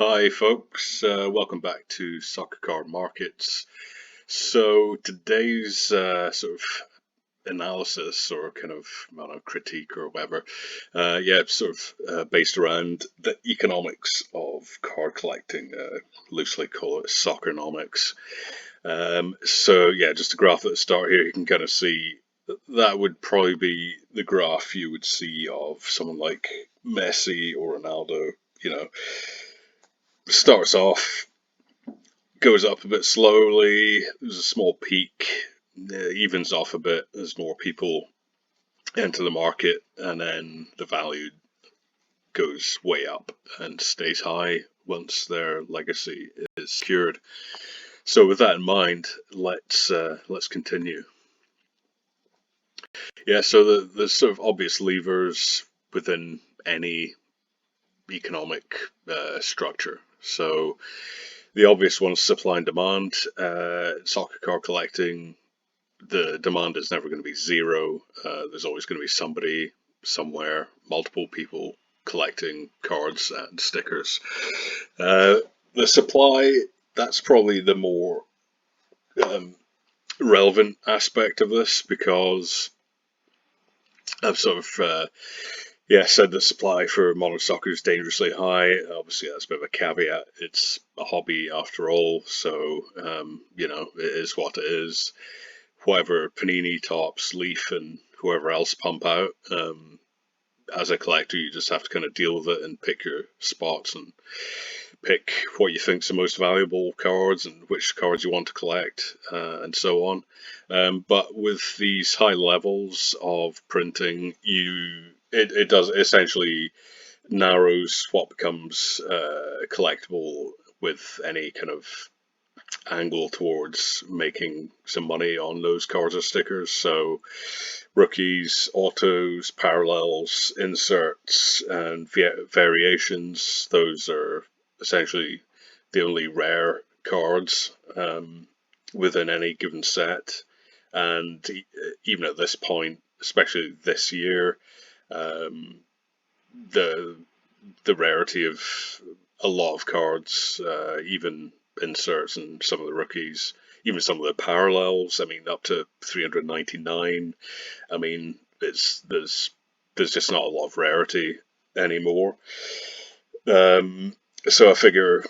Hi folks, welcome back to Soccer Card Markets. So today's sort of analysis or kind of, I don't know, critique or whatever, sort of based around the economics of card collecting, loosely call it Soccernomics. Just a graph at the start here, you can kind of see that would probably be the graph you would see of someone like Messi or Ronaldo, you know, starts off, goes up a bit slowly. There's a small peak, evens off a bit as more people enter the market, and then the value goes way up and stays high once their legacy is secured. So, with that in mind, let's continue. Yeah, so the sort of obvious levers within any economic structure. So the obvious ones, supply and demand. Soccer card collecting, the demand is never going to be zero. There's always going to be somebody somewhere, multiple people collecting cards and stickers. The supply, that's probably the more um, relevant aspect of this because I've sort of said the supply for modern soccer is dangerously high. Obviously, that's a bit of a caveat. It's a hobby after all, so it is what it is. Whatever Panini, Tops, Leaf, and whoever else pump out, as a collector, you just have to kind of deal with it and pick your spots and pick what you think's the most valuable cards and which cards you want to collect, and so on. But with these high levels of printing, it does essentially narrows what becomes collectible with any kind of angle towards making some money on those cards or stickers. So rookies, autos, parallels, inserts, and variations, those are essentially the only rare cards within any given set. And even at this point, especially this year, um, the the rarity of a lot of cards, even inserts and some of the rookies, even some of the parallels. I mean, up to 399. I mean, there's just not a lot of rarity anymore. Um, so I figure,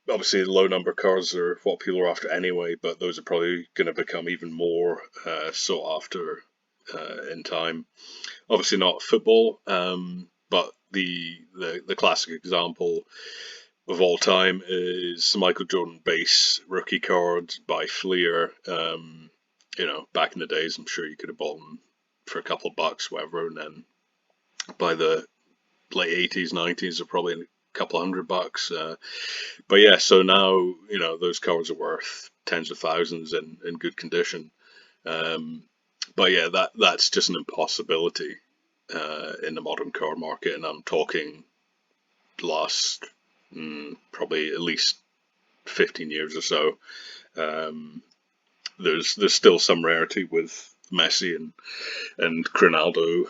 obviously low number cards are what people are after anyway, but those are probably going to become even more sought after in time. Obviously not football, but the classic example of all time is the Michael Jordan base rookie card by Fleer. Back in the days, I'm sure you could have bought them for a couple of bucks, whatever, and then by the late 80s, 90s, they're probably a couple of $100. But yeah, so now those cards are worth tens of thousands in good condition. Um, but yeah, that's just an impossibility in the modern card market, and I'm talking last probably at least 15 years or so. Um, there's still some rarity with Messi and Ronaldo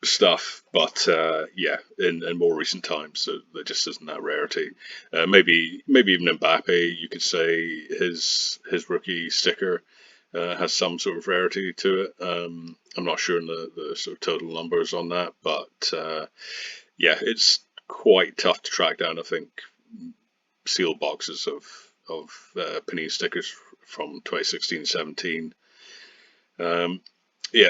stuff, but in more recent times, there just isn't that rarity. Maybe even Mbappe, you could say his rookie sticker has some sort of rarity to it. I'm not sure in the sort of total numbers on that, but it's quite tough to track down. I think sealed boxes of Panini stickers from 2016-17.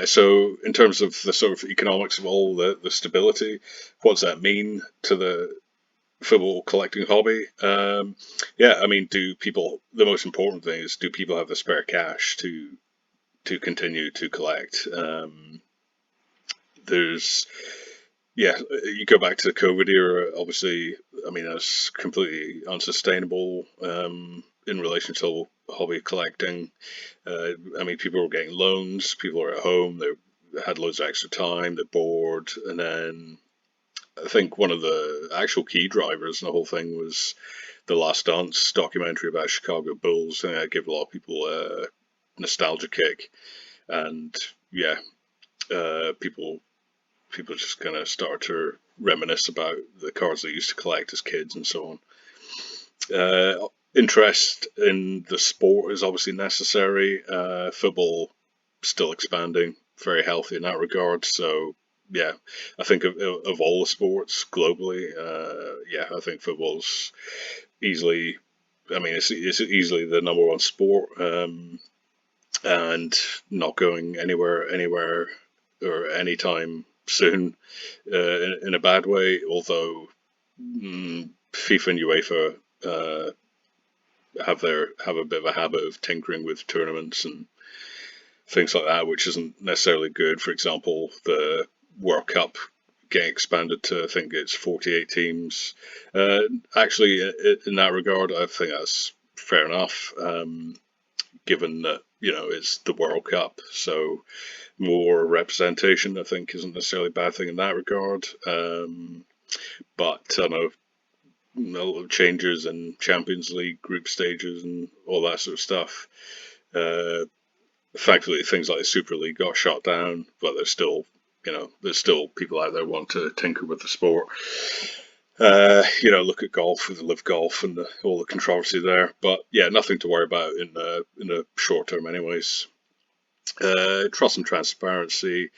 So in terms of the sort of economics of all the stability, what does that mean to the football collecting hobby? I mean, the most important thing is, do people have the spare cash to continue to collect? There's You go back to the COVID era, obviously, I mean, that's completely unsustainable in relation to hobby collecting. I mean, people were getting loans, people were at home, they had loads of extra time, they're bored. And then I think one of the actual key drivers in the whole thing was the Last Dance documentary about Chicago Bulls. And it gave a lot of people a nostalgia kick. And yeah, people just kind of started to reminisce about the cars they used to collect as kids and so on. Interest in the sport is obviously necessary. Football still expanding, very healthy in that regard. So yeah, I think of all the sports globally, yeah, I think football's easily. I mean, it's easily the number one sport, and not going anywhere or anytime soon, in a bad way. Although FIFA and UEFA have a bit of a habit of tinkering with tournaments and things like that, which isn't necessarily good. For example, the World Cup getting expanded to, I think it's 48 teams. Actually, in that regard, I think that's fair enough, given that it's the World Cup, so more representation, I think, isn't necessarily a bad thing in that regard. But I know a lot of changes in Champions League group stages and all that sort of stuff. Thankfully, things like the Super League got shut down, but there's still people out there want to tinker with the sport. Look at golf with the Live Golf and all the controversy there. But yeah, nothing to worry about in the short term, anyways. Trust and transparency.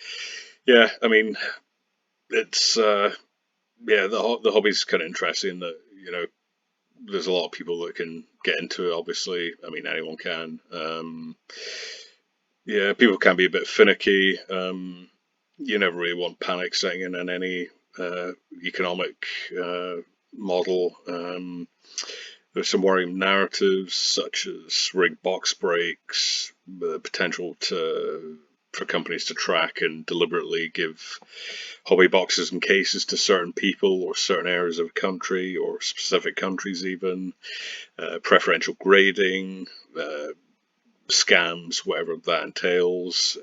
Yeah, I mean, it's yeah, the hobby's kind of interesting. That there's a lot of people that can get into it. Obviously, I mean, anyone can. Yeah, people can be a bit finicky. You never really want panic setting in any economic model. There's some worrying narratives such as rigged box breaks, the potential for companies to track and deliberately give hobby boxes and cases to certain people or certain areas of a country or specific countries even, preferential grading, scams, whatever that entails.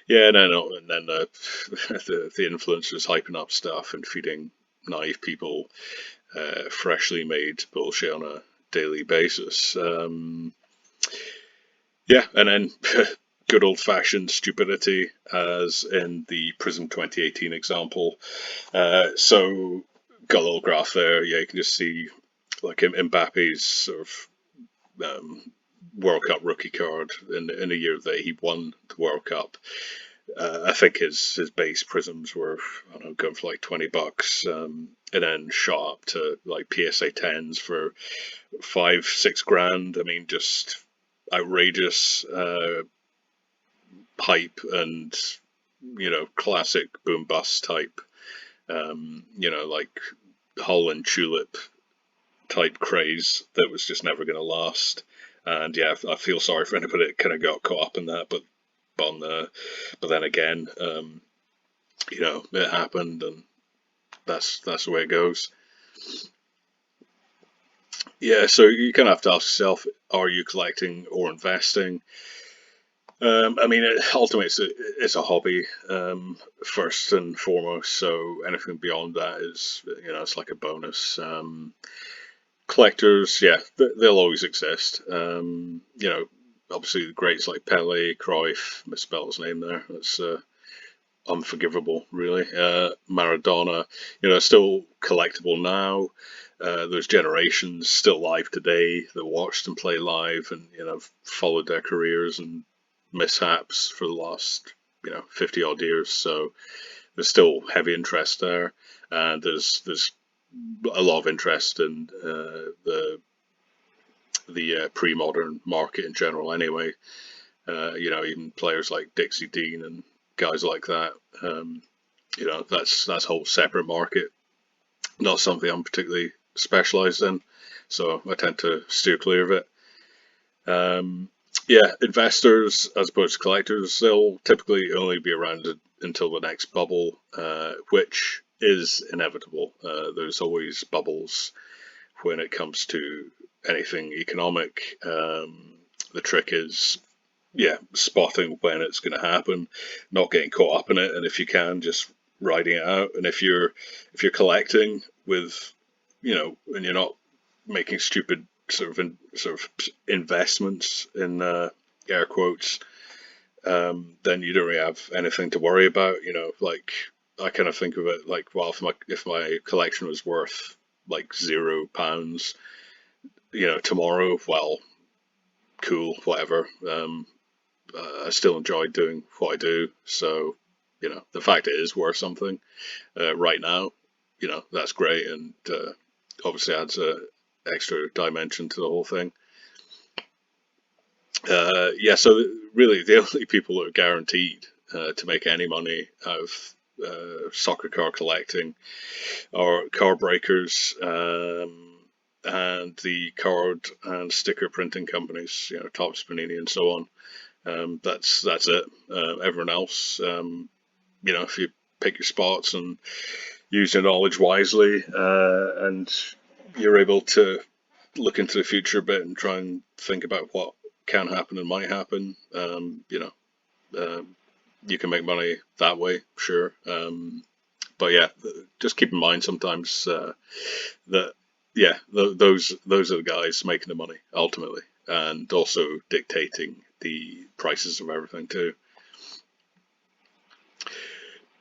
Yeah, no, and then the influencers hyping up stuff and feeding naive people freshly made bullshit on a daily basis. Yeah, and then good old fashioned stupidity, as in the Prism 2018 example. So, got a little graph there. Yeah, you can just see like Mbappe's sort of World Cup rookie card in the year that he won the World Cup. I think his base prisms were, I don't know, going for like $20, and then shot up to like PSA 10s for 5-6 grand. I mean, just outrageous hype and classic boom bust type. Like Hull and Tulip type craze that was just never going to last. And yeah, I feel sorry for anybody that kind of got caught up in that, but then again, it happened, and that's the way it goes. Yeah, so you kind of have to ask yourself: are you collecting or investing? I mean, ultimately, it's a hobby, first and foremost. So anything beyond that is, it's like a bonus. Collectors, yeah, they'll always exist. Obviously the greats like Pele, Cruyff, misspelled his name there. That's unforgivable, really. Maradona, still collectible now. There's generations still alive today that watched them play live and followed their careers and mishaps for the last 50 odd years. So there's still heavy interest there, and there's a lot of interest in the pre-modern market in general. Anyway, even players like Dixie Dean and guys like that. That's a whole separate market. Not something I'm particularly specialised in, so I tend to steer clear of it. Yeah, investors as opposed to collectors, they'll typically only be around until the next bubble, which is inevitable. There's always bubbles when it comes to anything economic. The trick is, yeah, spotting when it's going to happen, not getting caught up in it, and if you can, just riding it out. And if you're collecting with, and you're not making stupid sort of investments in air quotes, then you don't really have anything to worry about. Like I kind of think of it like, well, if my collection was worth like £0, tomorrow, well, cool, whatever. I still enjoy doing what I do, so the fact it is worth something right now, that's great, and obviously adds a extra dimension to the whole thing. Yeah, so really the only people that are guaranteed to make any money out of soccer car collecting are car breakers, and the card and sticker printing companies, Topps, Panini, and so on. That's it. Everyone else, if you pick your spots and use your knowledge wisely, and you're able to look into the future a bit and try and think about what can happen and might happen. You can make money that way, sure. But yeah, just keep in mind sometimes that those are the guys making the money ultimately, and also dictating the prices of everything too.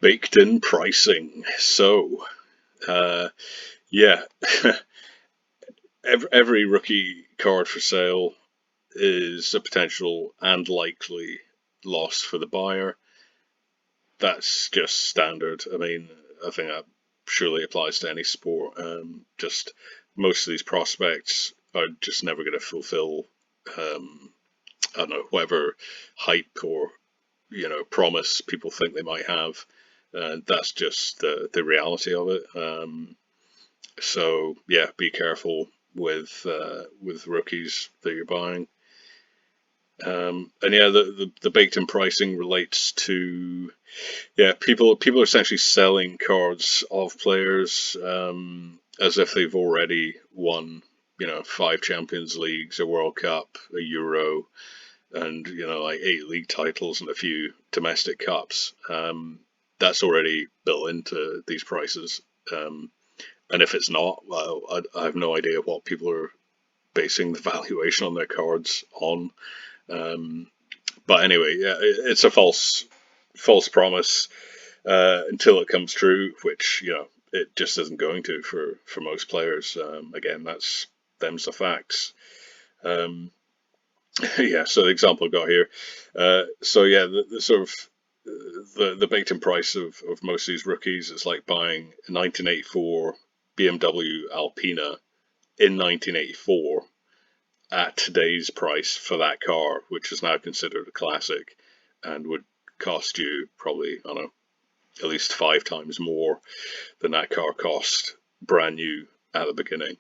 Baked in pricing. So, yeah, every rookie card for sale is a potential and likely loss for the buyer. That's just standard. I mean, I think that surely applies to any sport. Just most of these prospects are just never going to fulfill, I don't know, whatever hype or promise people think they might have. That's just the reality of it. So yeah, be careful with rookies that you're buying. And yeah, the baked in pricing relates to people are essentially selling cards of players as if they've already won 5 Champions Leagues, a World Cup, a Euro, and like 8 league titles and a few domestic cups. That's already built into these prices. And if it's not, well, I have no idea what people are basing the valuation on their cards on. But anyway, yeah, it's a false promise until it comes true, which it just isn't going to for most players. Again, them's the facts. Yeah, so the example I've got here. So yeah, the sort of the baked in price of most of these rookies is like buying a 1984 BMW Alpina in 1984 at today's price for that car, which is now considered a classic and would cost you probably, I don't know, at least 5 times more than that car cost brand new at the beginning.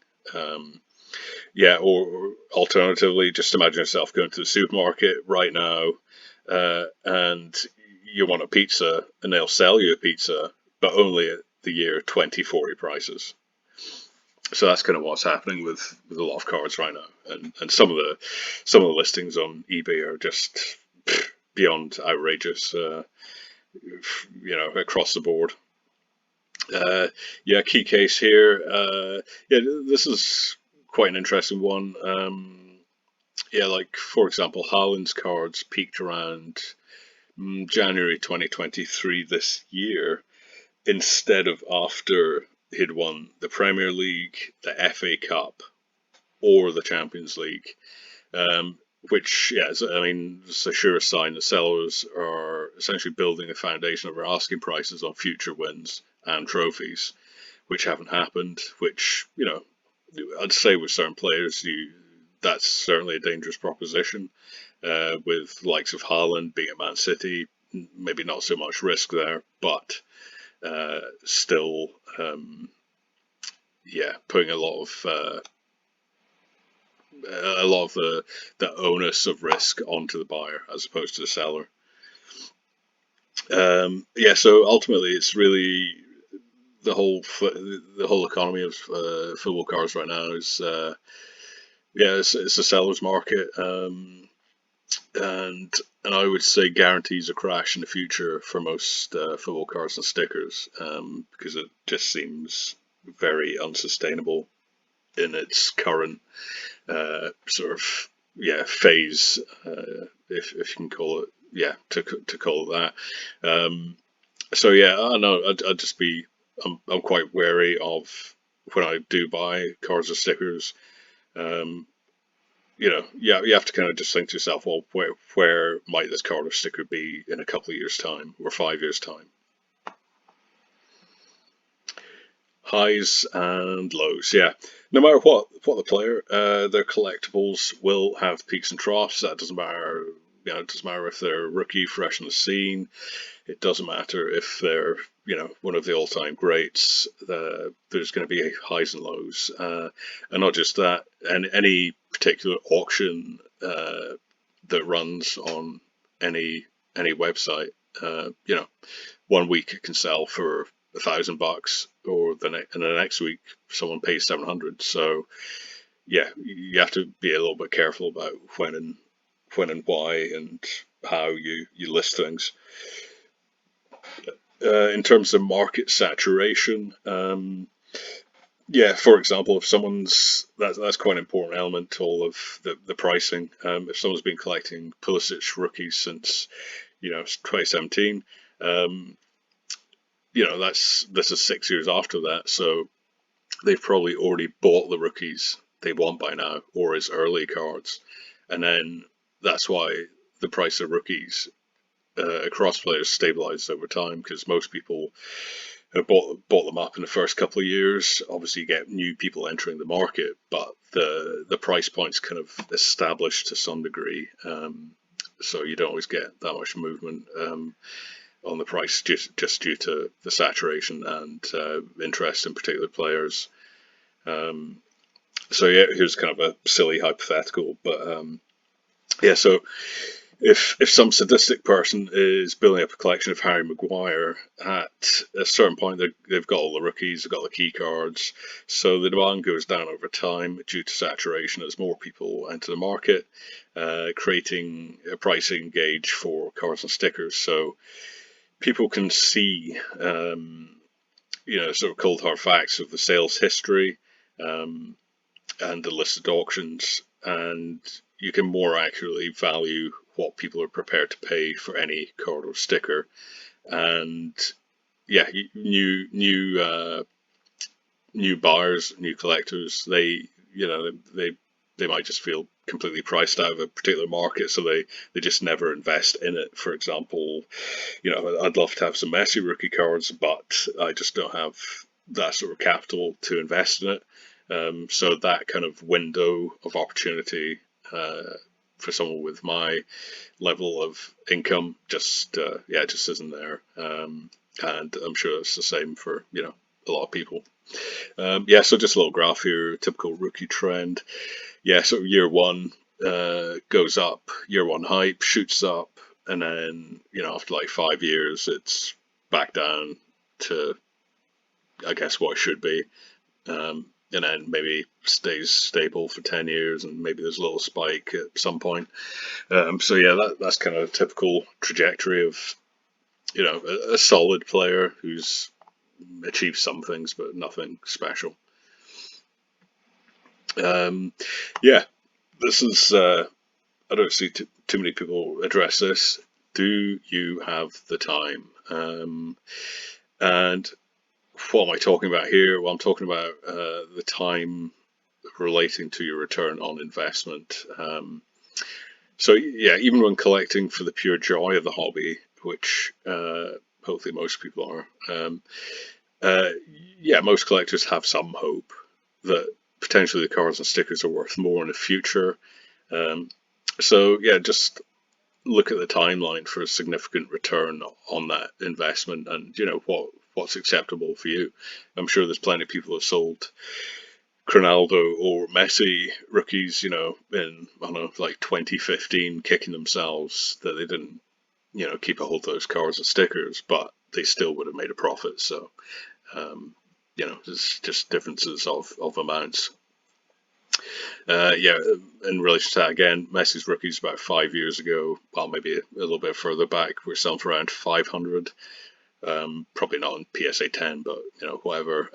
Yeah, or alternatively, just imagine yourself going to the supermarket right now, and you want a pizza, and they'll sell you a pizza, but only at the year 2040 prices. So that's kind of what's happening with a lot of cards right now, and some of the listings on eBay are just beyond outrageous, across the board. Yeah, key case here. Yeah, this is quite an interesting one. Yeah, like for example, Haaland's cards peaked around January 2023 this year, instead of after he'd won the Premier League, the FA Cup, or the Champions League. Which, yeah, I mean, it's a sure sign that sellers are essentially building a foundation of their asking prices on future wins and trophies, which haven't happened. Which, I'd say with certain players, that's certainly a dangerous proposition. With the likes of Haaland being at Man City, maybe not so much risk there, but still, yeah, putting a lot of the onus of risk onto the buyer as opposed to the seller. Yeah, so ultimately, it's really the whole economy of football cards right now is it's a seller's market, and I would say guarantees a crash in the future for most football cards and stickers, because it just seems very unsustainable in its current sort of phase, if you can call it, to call it that. So yeah, I know I'd just be I'm quite wary of when I do buy cards or stickers. Um, yeah, you have to kind of just think to yourself, well, where might this card or sticker be in a couple of years' time or 5 years' time? Highs and lows, yeah. No matter what the player, their collectibles will have peaks and troughs. That doesn't matter. It doesn't matter if they're a rookie, fresh on the scene. It doesn't matter if they're one of the all-time greats. There's going to be highs and lows, and not just that. And any particular auction that runs on any website, you know, one week it can sell for $1,000, or and the next week someone pays 700. So yeah, you have to be a little bit careful about when and why and how you list things. In terms of market saturation, yeah, for example, if someone's that's quite an important element to all of the pricing. If someone's been collecting Pulisic rookies since 2017, um, this is 6 years after that, so they've probably already bought the rookies they want by now, or as early cards, and then that's why the price of rookies across players stabilizes over time, because most people have bought them up in the first couple of years. Obviously, you get new people entering the market, but the price point's kind of established to some degree, so you don't always get that much movement on the price just due to the saturation and interest in particular players. Um, so yeah, here's kind of a silly hypothetical, but yeah. So if some sadistic person is building up a collection of Harry Maguire, at a certain point they've got all the rookies, they've got the key cards, so the demand goes down over time due to saturation as more people enter the market, creating a pricing gauge for cards and stickers. So people can see, sort of cold hard facts of the sales history, um, and the listed auctions, and you can more accurately value what people are prepared to pay for any card or sticker. And yeah, new buyers, new collectors, they might just feel completely priced out of a particular market, so they just never invest in it. For example, I'd love to have some Messi rookie cards, but I just don't have that sort of capital to invest in it. So that kind of window of opportunity for someone with my level of income just isn't there. And I'm sure it's the same for a lot of people. Yeah, so just a little graph here, typical rookie trend. Yeah, so year one goes up, year one hype shoots up, and then after like 5 years, it's back down to I guess what it should be, and then maybe stays stable for 10 years, and maybe there's a little spike at some point. So yeah, that's kind of a typical trajectory of a solid player who's achieved some things but nothing special. Um, yeah, this is I don't see too many people address this. Do you have the time? And what am I talking about here? Well, I'm talking about the time relating to your return on investment. So yeah, even when collecting for the pure joy of the hobby, which hopefully most people are, uh, yeah, most collectors have some hope that potentially the cards and stickers are worth more in the future. Um, so yeah, just look at the timeline for a significant return on that investment, and what's acceptable for you. I'm sure there's plenty of people who sold Ronaldo or Messi rookies, in I don't know, like 2015, kicking themselves that they didn't, keep a hold of those cards and stickers, but they still would have made a profit. So, um, there's just differences of amounts. Yeah, in relation to that again, Messi's rookies about 5 years ago, well, maybe a little bit further back, were selling for around 500. Probably not on PSA 10, but whatever.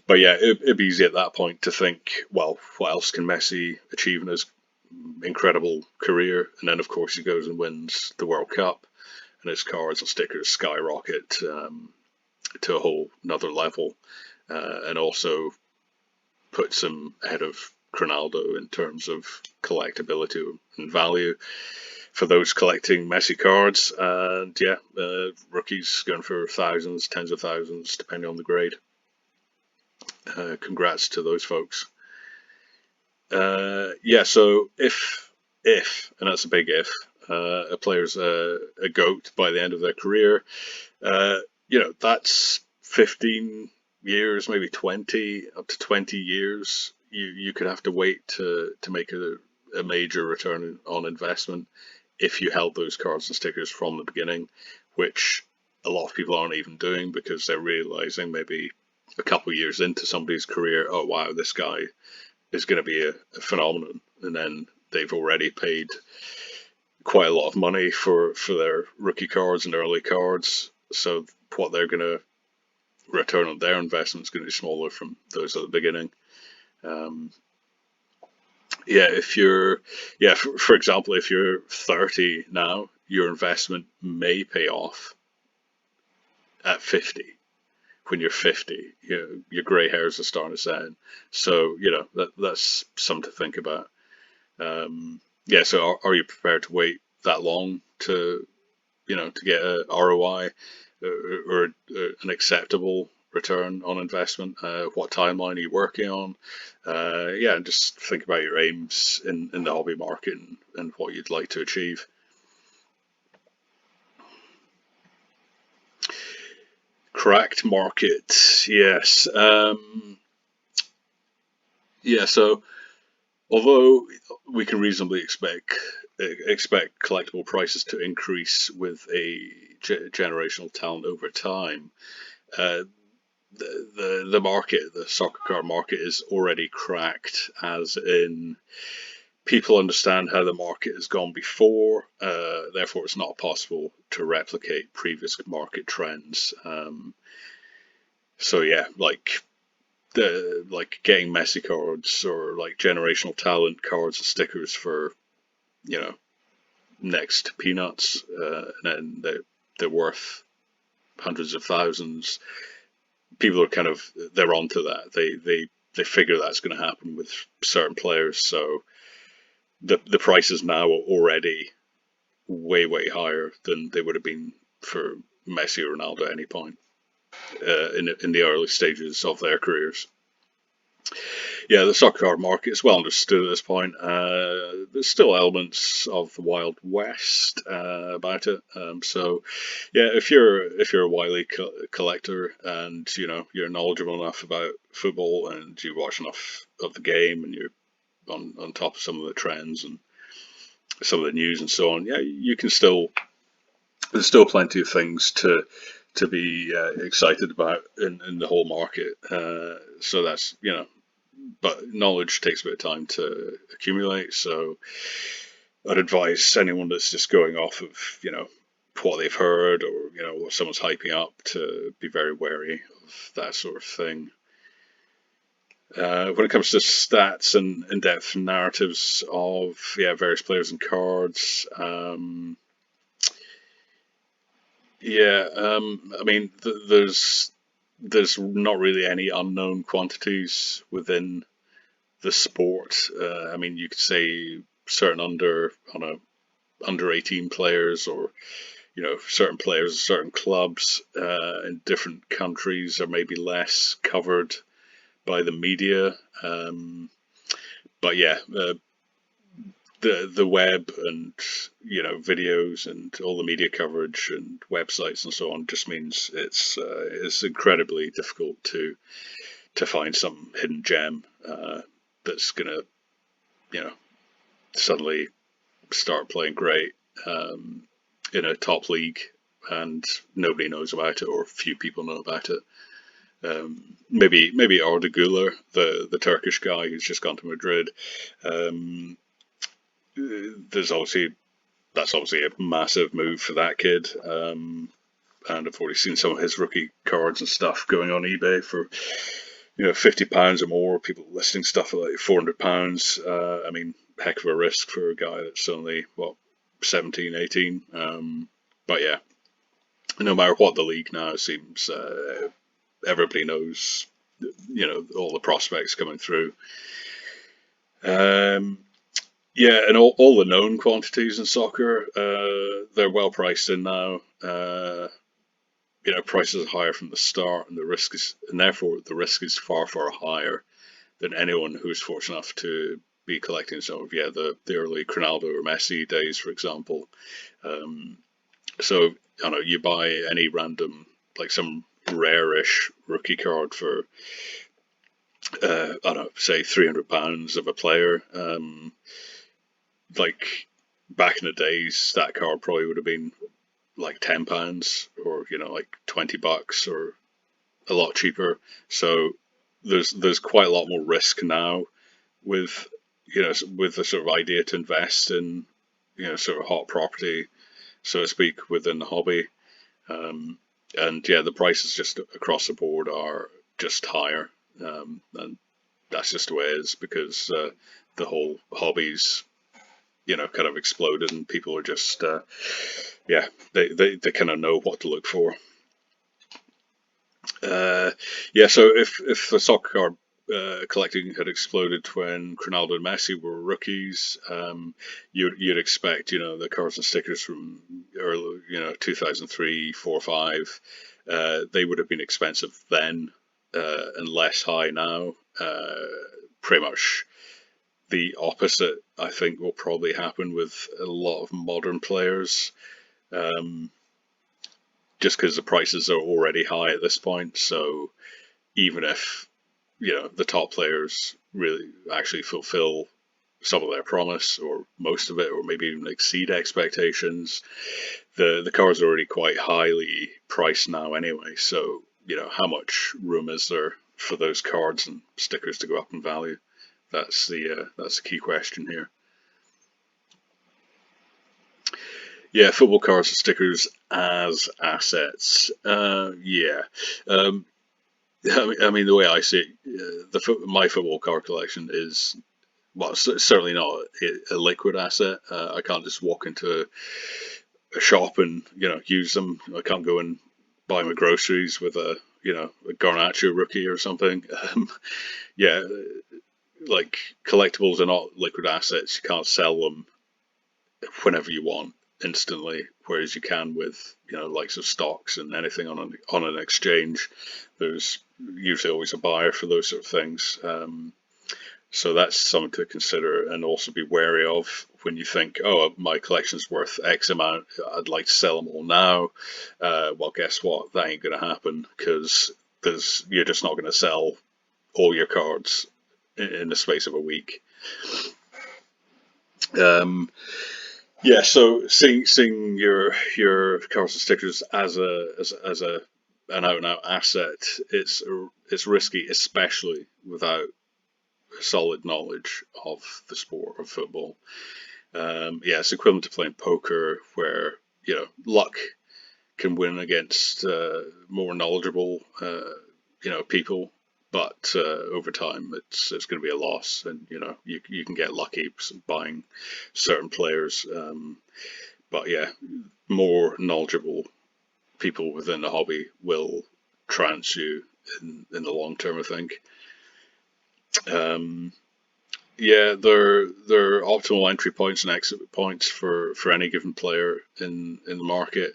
But yeah, it'd be easy at that point to think, well, what else can Messi achieve in his incredible career? And then, of course, he goes and wins the World Cup, and and his cards and stickers skyrocket to a whole another level, and also puts him ahead of Ronaldo in terms of collectability and value for those collecting Messi cards. And yeah, rookies going for thousands, tens of thousands, depending on the grade. Congrats to those folks. Yeah, so if, and that's a big if, a player's a GOAT by the end of their career, that's 15 years, maybe 20, up to 20 years. You could have to wait to make a major return on investment if you held those cards and stickers from the beginning, which a lot of people aren't even doing because they're realizing maybe a couple of years into somebody's career, oh wow, this guy is going to be a phenomenon, and then they've already paid quite a lot of money for their rookie cards and early cards, so what they're going to return on their investment is going to be smaller from those at the beginning. For example, if you're 30 now, your investment may pay off at 50. When you're 50, your grey hairs are starting to set in. So, that's something to think about. So are you prepared to wait that long to get a ROI or an acceptable return on investment? What timeline are you working on? And just think about your aims in the hobby market and what you'd like to achieve. Cracked market, yes. So although we can reasonably expect collectible prices to increase with a generational talent over time, the market, the soccer card market, is already cracked, as in people understand how the market has gone before, therefore it's not possible to replicate previous market trends. Like getting Messi cards or like generational talent cards and stickers for, next peanuts, and then they're worth hundreds of thousands. People are they're onto that. They figure that's going to happen with certain players, so the prices now are already way higher than they would have been for Messi or Ronaldo at any point in the early stages of their careers. Yeah, the soccer card market is well understood at this point. There's still elements of the Wild West about it. If you're a wily collector and you're knowledgeable enough about football and you watch enough of the game and you're on top of some of the trends and some of the news and so on, you can still. There's still plenty of things to be excited about in the whole market. So that's but knowledge takes a bit of time to accumulate. So I'd advise anyone that's just going off of what they've heard or what someone's hyping up to be very wary of that sort of thing. When it comes to stats and in-depth narratives of various players and cards, there's not really any unknown quantities within the sport. You could say certain under 18 players, or certain players of certain clubs in different countries are maybe less covered by the media. The web and videos and all the media coverage and websites and so on just means it's incredibly difficult to find some hidden gem that's gonna suddenly start playing great in a top league and nobody knows about it, or few people know about it. Maybe Arda Güler, the Turkish guy who's just gone to Madrid. That's obviously a massive move for that kid, and I've already seen some of his rookie cards and stuff going on eBay for £50 or more. People listing stuff at like £400. Heck of a risk for a guy that's only 17, 18. But yeah, no matter what the league now seems, everybody knows, all the prospects coming through. Um, yeah, and all the known quantities in soccer, they're well priced in now. Prices are higher from the start, and therefore the risk is far, far higher than anyone who's fortunate enough to be collecting some of the early Ronaldo or Messi days, for example. Um, so I don't know, you buy any random, like some rare-ish rookie card for I don't know, say £300 of a player. Like back in the days, that card probably would have been like £10, or like $20, or a lot cheaper. So there's quite a lot more risk now with with the sort of idea to invest in sort of hot property, so to speak, within the hobby. Um, and yeah, the prices just across the board are just higher, and that's just the way it is because the whole hobby's kind of exploded, and people are just yeah, they kind of know what to look for. Uh, yeah, so if the soccer card collecting had exploded when Ronaldo and Messi were rookies, you'd expect the cards and stickers from early 2003, 4, 5, they would have been expensive then, and less high now. Pretty much the opposite, I think, will probably happen with a lot of modern players. Um, just because the prices are already high at this point. So even if the top players really actually fulfill some of their promise, or most of it, or maybe even exceed expectations, the cards are already quite highly priced now anyway. So how much room is there for those cards and stickers to go up in value? That's the key question here. Yeah, football cards and stickers as assets. Yeah. Um, I mean, the way I see it, my football card collection is, well, certainly not a liquid asset. I can't just walk into a shop and use them. I can't go and buy my groceries with a Garnacho rookie or something. Yeah, like collectibles are not liquid assets. You can't sell them whenever you want instantly, whereas you can with likes of stocks and anything on an exchange. There's usually always a buyer for those sort of things. So that's something to consider and also be wary of when you think, oh, my collection's worth X amount, I'd like to sell them all now. Well, guess what? That ain't going to happen because you're just not going to sell all your cards in the space of a week. Um, Yeah, so seeing your cards and stickers as a an out and out asset, it's risky, especially without solid knowledge of the sport of football. Yeah, it's equivalent to playing poker, where luck can win against more knowledgeable people, but over time it's going to be a loss, and you can get lucky buying certain players. But yeah, more knowledgeable people within the hobby will trounce you in the long term, I think. Um, yeah, there are optimal entry points and exit points for any given player in the market.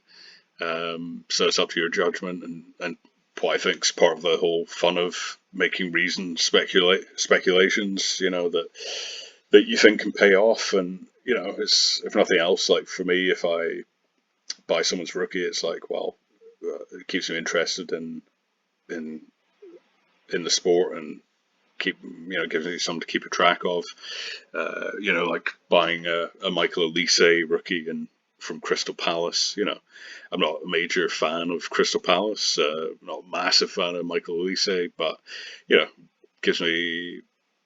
So it's up to your judgment, and what I think is part of the whole fun of making reasoned speculations. That you think can pay off, and it's, if nothing else, like for me, if I buy someone's rookie, it's like, well, it keeps me interested in in the sport, and gives me something to keep a track of. Like buying a Michael Elise rookie and from Crystal Palace. I'm not a major fan of Crystal Palace. Not a massive fan of Michael Elise, but you know, gives me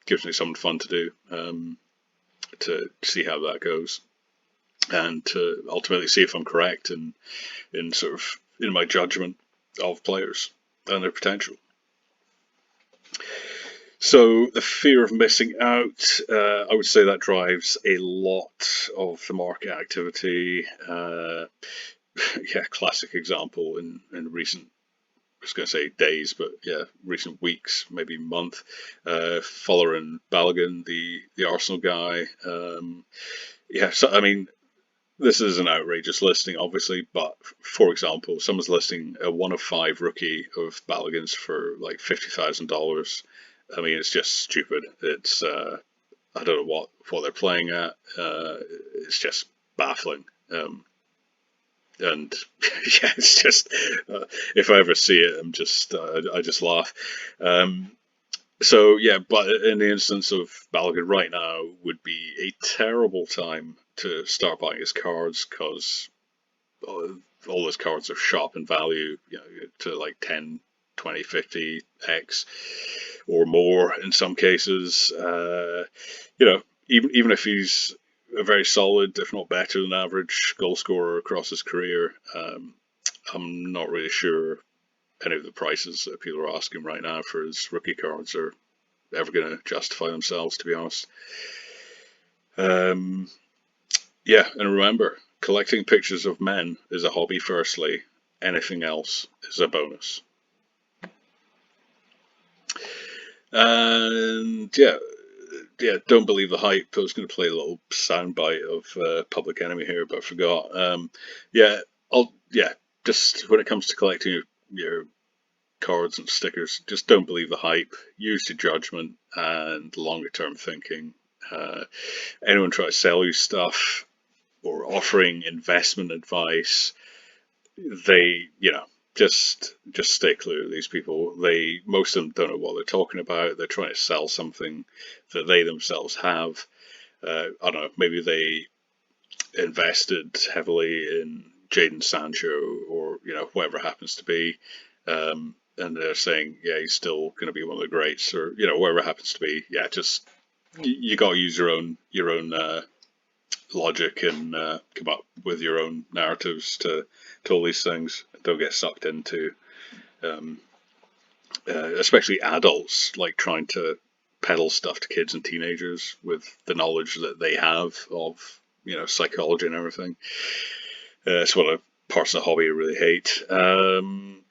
something fun to do, to see how that goes, and to ultimately see if I'm correct in sort of in my judgment of players and their potential. So the fear of missing out, I would say that drives a lot of the market activity. yeah, classic example in recent, I was going to say days, but yeah, recent weeks, maybe month. Following Balogun, the Arsenal guy. Yeah, so I mean, this is an outrageous listing, obviously, but for example, someone's listing a one of five rookie of Balogun's for like $50,000. I mean, it's just stupid. It's I don't know what they're playing at. It's just baffling. And yeah, it's just if I ever see it, I just laugh. Um, so yeah, but in the instance of Balogun right now would be a terrible time to start buying his cards because all those cards are shot in value, to like 10, 20, 50x or more in some cases. Even if he's a very solid, if not better than average, goal scorer across his career, I'm not really sure any of the prices that people are asking right now for his rookie cards are ever going to justify themselves, to be honest. Um, yeah, and remember, collecting pictures of men is a hobby, firstly. Anything else is a bonus. And yeah, don't believe the hype. I was going to play a little soundbite of Public Enemy here, but I forgot. Yeah, just when it comes to collecting your cards and stickers, just don't believe the hype. Use your judgment and longer term thinking. Anyone try to sell you stuff or offering investment advice, they, just stay clear of these people. Most of them don't know what they're talking about. They're trying to sell something that they themselves have. I don't know, maybe they invested heavily in Jadon Sancho or whoever happens to be, and they're saying, yeah, he's still going to be one of the greats, or whoever happens to be. Yeah, just you got to use your own logic and come up with your own narratives to all these things. Don't get sucked into, um, especially adults, like trying to peddle stuff to kids and teenagers with the knowledge that they have of psychology and everything. It's one of the parts of the hobby I really hate. And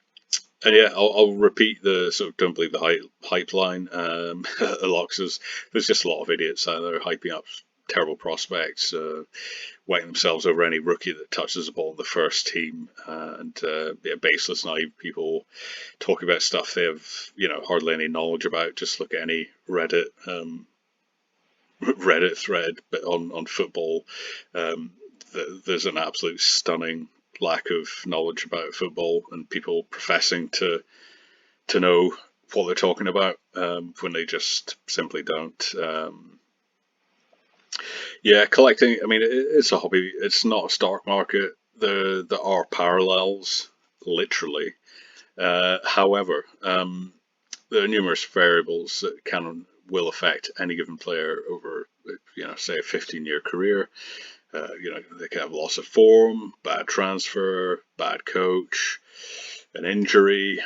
yeah, I'll repeat the sort of don't believe the hype line a lot, because there's just a lot of idiots out there hyping up terrible prospects, wetting themselves over any rookie that touches the ball in the first team, and baseless, naive people talking about stuff they have hardly any knowledge about. Just look at any Reddit thread on football. Um, there's an absolute stunning lack of knowledge about football, and people professing to know what they're talking about when they just simply don't. Yeah, collecting. I mean, it's a hobby. It's not a stock market. There are parallels, literally. However, there are numerous variables that will affect any given player over, say a 15-year career. They can have loss of form, bad transfer, bad coach, an injury.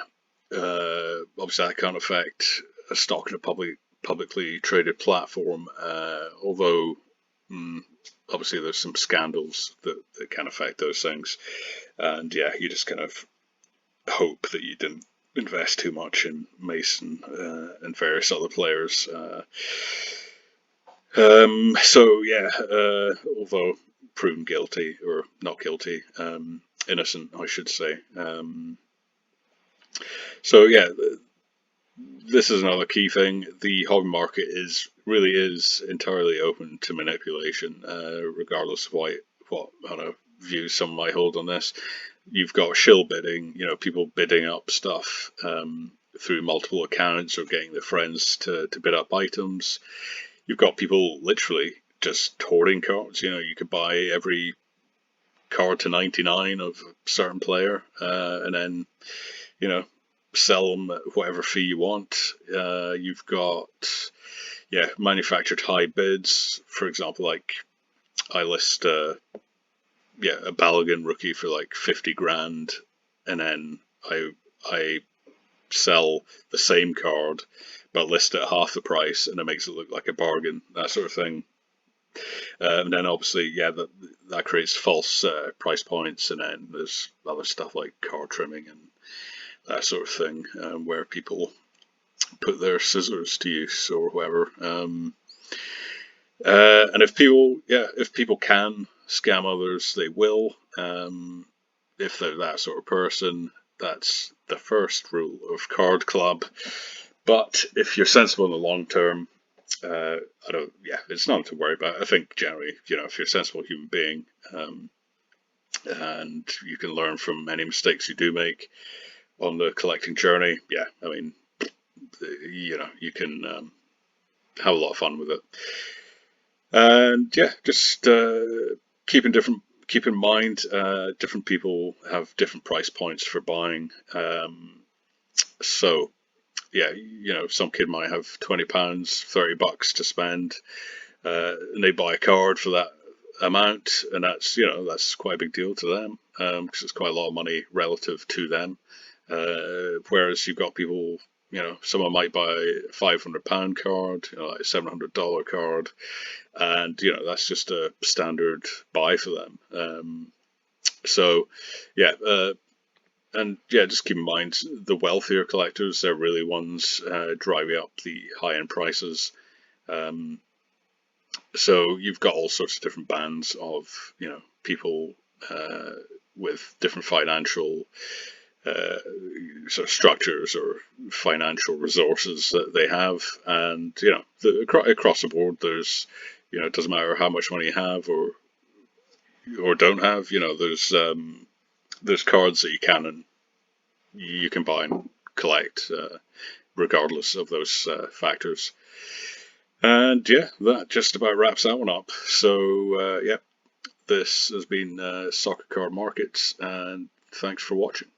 Obviously, that can affect a stock in a publicly traded platform. Although, mm, obviously, there's some scandals that can affect those things. And yeah, you just kind of hope that you didn't invest too much in Mason and various other players. So yeah, although proven guilty or not guilty, innocent, I should say. So yeah, this is another key thing. The hobby market really is entirely open to manipulation, regardless of what I don't know, views some might hold on this. You've got shill bidding, people bidding up stuff through multiple accounts or getting their friends to bid up items. You've got people literally just hoarding cards. You could buy every card to 99 of a certain player, and then you know sell them at whatever fee you want. You've got manufactured high bids. For example, like I list a Balogun rookie for like 50 grand, and then I sell the same card but list it at half the price, and it makes it look like a bargain. That sort of thing. And then obviously, yeah, that creates false price points, and then there's other stuff like card trimming and that sort of thing, where people put their scissors to use or whatever. And if people can scam others, they will. If they're that sort of person, that's the first rule of Card Club. But if you're sensible in the long term, I don't. Yeah, it's not to worry about. I think generally, if you're a sensible human being, and you can learn from any mistakes you do make on the collecting journey, yeah, I mean, you can have a lot of fun with it. And yeah, just keep in mind, different people have different price points for buying. So yeah, some kid might have £20, $30 to spend, and they buy a card for that amount, and that's quite a big deal to them, because it's quite a lot of money relative to them. Whereas you've got people, someone might buy a £500 card, like a $700 card, and that's just a standard buy for them. So, yeah, and yeah, just keep in mind the wealthier collectors, they're really ones driving up the high-end prices. Um, so you've got all sorts of different bands of people with different financial uh, sort of structures or financial resources that they have, and across the board, there's it doesn't matter how much money you have or don't have. There's cards that you can buy and collect, regardless of those factors. And yeah, that just about wraps that one up. So yeah, this has been Soccer Card Markets, and thanks for watching.